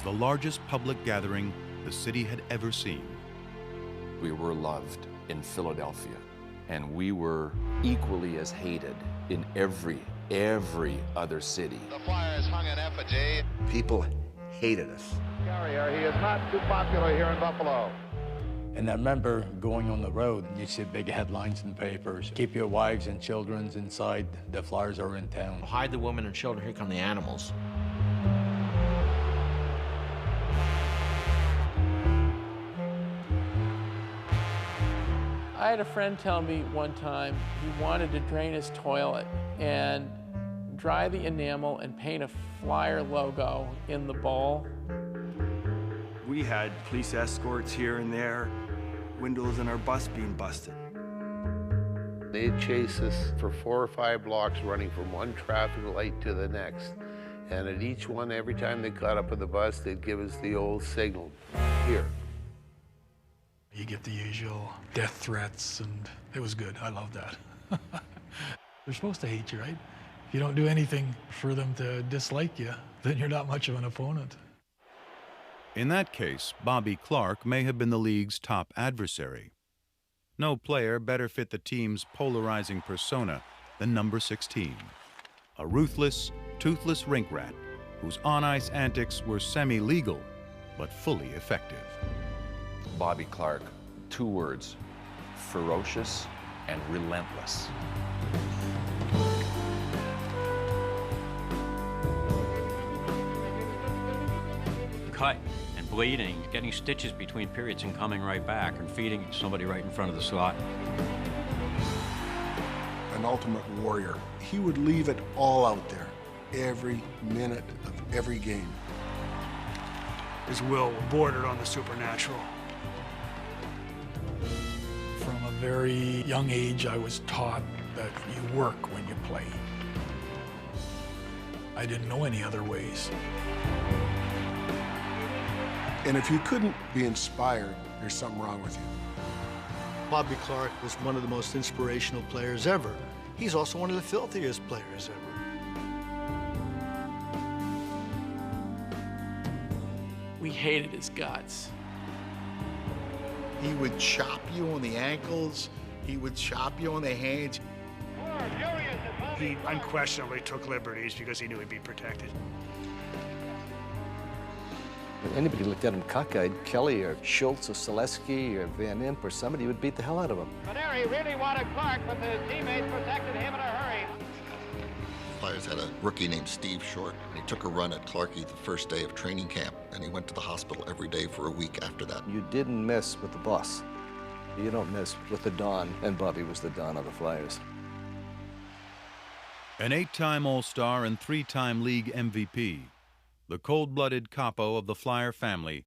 was the largest public gathering the city had ever seen. We were loved in Philadelphia, and we were equally as hated in every other city. The Flyers hung an effigy. People hated us. Carrier, he is not too popular here in Buffalo. And I remember going on the road, and you see big headlines in papers. Keep your wives and children inside, the Flyers are in town. Hide the women and children, here come the animals. I had a friend tell me one time he wanted to drain his toilet and dry the enamel and paint a Flyer logo in the bowl. We had police escorts here and there, windows in our bus being busted. They'd chase us for 4 or 5 blocks, running from one traffic light to the next. And at each one, every time they got up on the bus, they'd give us the old signal, here. You get the usual death threats, and it was good. I love that. They're supposed to hate you, right? If you don't do anything for them to dislike you, then you're not much of an opponent. In that case, Bobby Clarke may have been the league's top adversary. No player better fit the team's polarizing persona than number 16, a ruthless, toothless rink rat whose on-ice antics were semi-legal but fully effective. Bobby Clarke, 2 words, ferocious and relentless. Cut and bleeding, getting stitches between periods and coming right back and feeding somebody right in front of the slot. An ultimate warrior. He would leave it all out there, every minute of every game. His will bordered on the supernatural. From a very young age, I was taught that you work when you play. I didn't know any other ways. And if you couldn't be inspired, there's something wrong with you. Bobby Clarke was one of the most inspirational players ever. He's also one of the filthiest players ever. We hated his guts. He would chop you on the ankles. He would chop you on the hands. He unquestionably took liberties because he knew he'd be protected. When anybody looked at him cockeyed, Kelly or Schultz or Selesky or Van Imp or somebody would beat the hell out of him. But there he really wanted Clarke, but the teammates protected him in a hurry. The Flyers had a rookie named Steve Short, and he took a run at Clarke the first day of training camp, and he went to the hospital every day for a week after that. You didn't mess with the boss. You don't mess with the Don, and Bobby was the Don of the Flyers. An 8-time All-Star and 3-time league MVP, the cold-blooded capo of the Flyer family